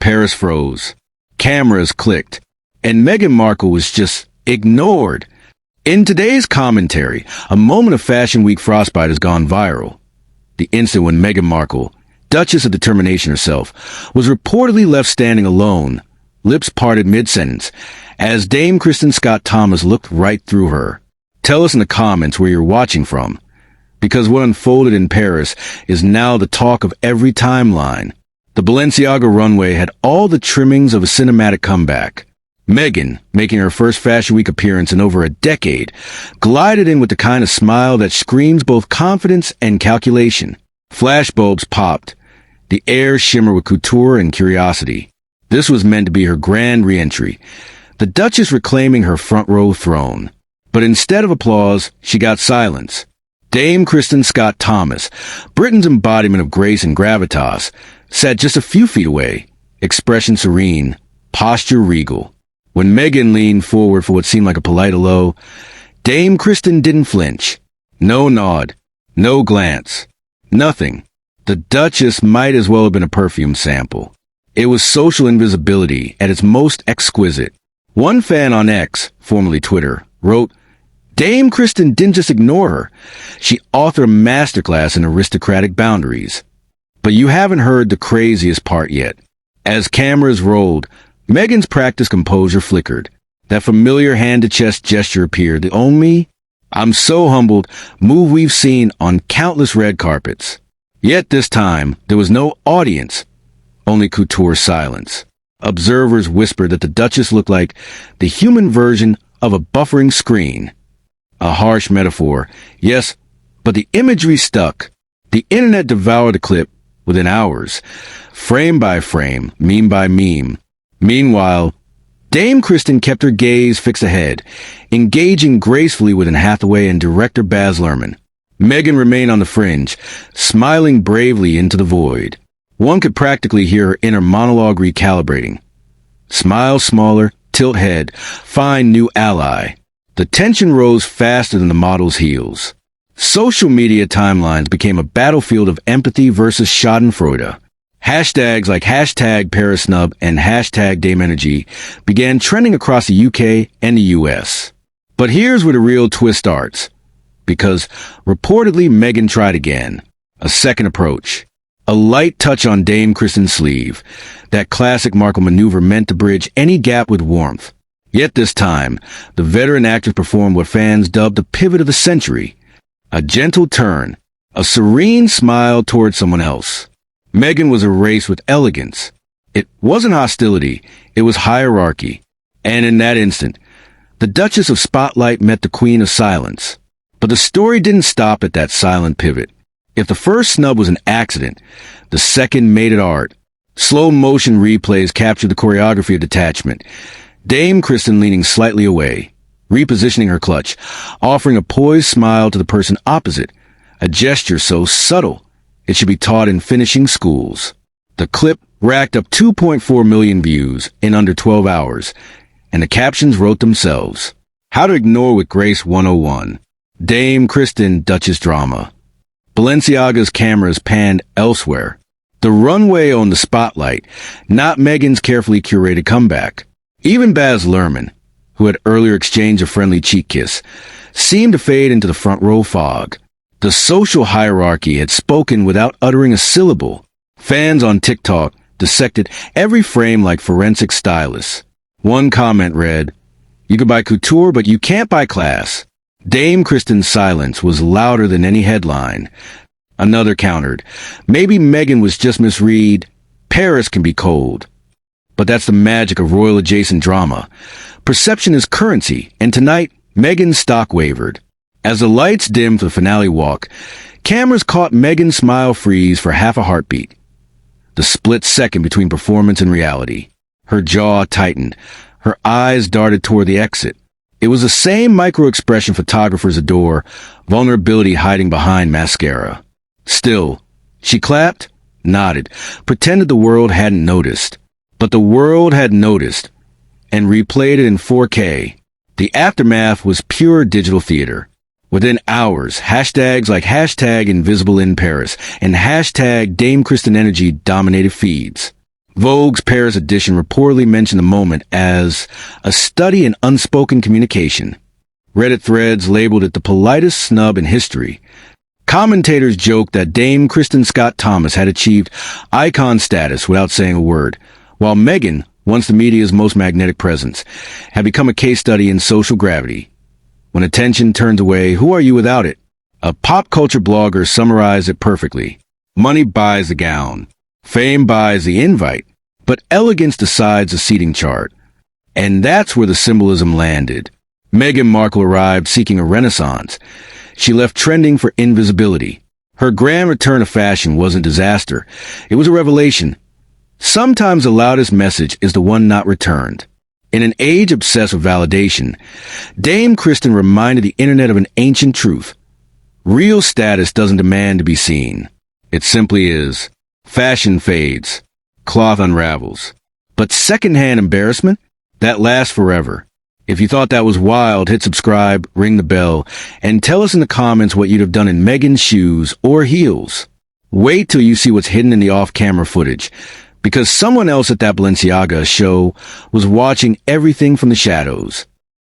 Paris froze. Cameras clicked. And Meghan Markle was just ignored. In today's commentary, a moment of Fashion Week frostbite has gone viral. The instant when Meghan Markle, Duchess of Determination herself, was reportedly left standing alone, lips parted mid-sentence, as Dame Kristin Scott Thomas looked right through her. Tell us in the comments where you're watching from, because what unfolded in Paris is now the talk of every timeline. The Balenciaga runway had all the trimmings of a cinematic comeback. Meghan, making her first Fashion Week appearance in over a decade, glided in with the kind of smile that screams both confidence and calculation. Flashbulbs popped. The air shimmered with couture and curiosity. This was meant to be her grand re-entry, the Duchess reclaiming her front row throne. But instead of applause, she got silence. Dame Kristin Scott Thomas, Britain's embodiment of grace and gravitas, sat just a few feet away, expression serene, posture regal. When Meghan leaned forward for what seemed like a polite hello, Dame Kristin didn't flinch. No nod, no glance, nothing. The Duchess might as well have been a perfume sample. It was social invisibility at its most exquisite. One fan on X, formerly Twitter, wrote, "Dame Kristin didn't just ignore her. She authored a masterclass in aristocratic boundaries." But you haven't heard the craziest part yet. As cameras rolled, Meghan's practiced composure flickered. That familiar hand-to-chest gesture appeared, the only, I'm so humbled, move we've seen on countless red carpets. Yet this time, there was no audience, only couture silence. Observers whispered that the Duchess looked like the human version of a buffering screen. A harsh metaphor, yes, but the imagery stuck. The internet devoured the clip within hours, frame by frame, meme by meme. Meanwhile, Dame Kristin kept her gaze fixed ahead, engaging gracefully with Anne Hathaway and director Baz Luhrmann. Meghan remained on the fringe, smiling bravely into the void. One could practically hear her inner monologue recalibrating. Smile smaller, tilt head, find new ally. The tension rose faster than the model's heels. Social media timelines became a battlefield of empathy versus schadenfreude. Hashtags like hashtag ParisSnub and hashtag DameEnergy began trending across the UK and the US. But here's where the real twist starts. Because reportedly Meghan tried again. A second approach. A light touch on Dame Kristin's sleeve. That classic Markle maneuver meant to bridge any gap with warmth. Yet this time, the veteran actress performed what fans dubbed the pivot of the century. A gentle turn. A serene smile towards someone else. Meghan was erased with elegance. It wasn't hostility, it was hierarchy. And in that instant, the Duchess of Spotlight met the Queen of Silence. But the story didn't stop at that silent pivot. If the first snub was an accident, the second made it art. Slow motion replays captured the choreography of detachment. Dame Kristin leaning slightly away, repositioning her clutch, offering a poised smile to the person opposite, a gesture so subtle it should be taught in finishing schools. The clip racked up 2.4 million views in under 12 hours, and the captions wrote themselves. How to Ignore with Grace 101. Dame Kristin Duchess drama. Balenciaga's cameras panned elsewhere. The runway on the spotlight, not Meghan's carefully curated comeback. Even Baz Luhrmann, who had earlier exchanged a friendly cheek kiss, seemed to fade into the front row fog. The social hierarchy had spoken without uttering a syllable. Fans on TikTok dissected every frame like forensic stylists. One comment read, "You can buy couture, but you can't buy class." Dame Kristin's silence was louder than any headline. Another countered, "Maybe Meghan was just misread. Paris can be cold." But that's the magic of royal-adjacent drama. Perception is currency, and tonight, Meghan's stock wavered. As the lights dimmed for the finale walk, cameras caught Meghan's smile freeze for half a heartbeat. The split second between performance and reality. Her jaw tightened. Her eyes darted toward the exit. It was the same micro-expression photographers adore, vulnerability hiding behind mascara. Still, she clapped, nodded, pretended the world hadn't noticed. But the world had noticed, and replayed it in 4K. The aftermath was pure digital theater. Within hours, hashtags like hashtag Invisible in Paris and hashtag Dame Kristin Energy dominated feeds. Vogue's Paris edition reportedly mentioned the moment as a study in unspoken communication. Reddit threads labeled it the politest snub in history. Commentators joked that Dame Kristin Scott Thomas had achieved icon status without saying a word, while Meghan, once the media's most magnetic presence, had become a case study in social gravity. When attention turns away, who are you without it? A pop culture blogger summarized it perfectly. Money buys the gown. Fame buys the invite. But elegance decides the seating chart. And that's where the symbolism landed. Meghan Markle arrived seeking a renaissance. She left trending for invisibility. Her grand return to fashion wasn't disaster. It was a revelation. Sometimes the loudest message is the one not returned. In an age obsessed with validation, Dame Kristin reminded the internet of an ancient truth. Real status doesn't demand to be seen. It simply is. Fashion fades. Cloth unravels. But secondhand embarrassment? That lasts forever. If you thought that was wild, hit subscribe, ring the bell, and tell us in the comments what you'd have done in Meghan's shoes or heels. Wait till you see what's hidden in the off-camera footage, because someone else at that Balenciaga show was watching everything from the shadows.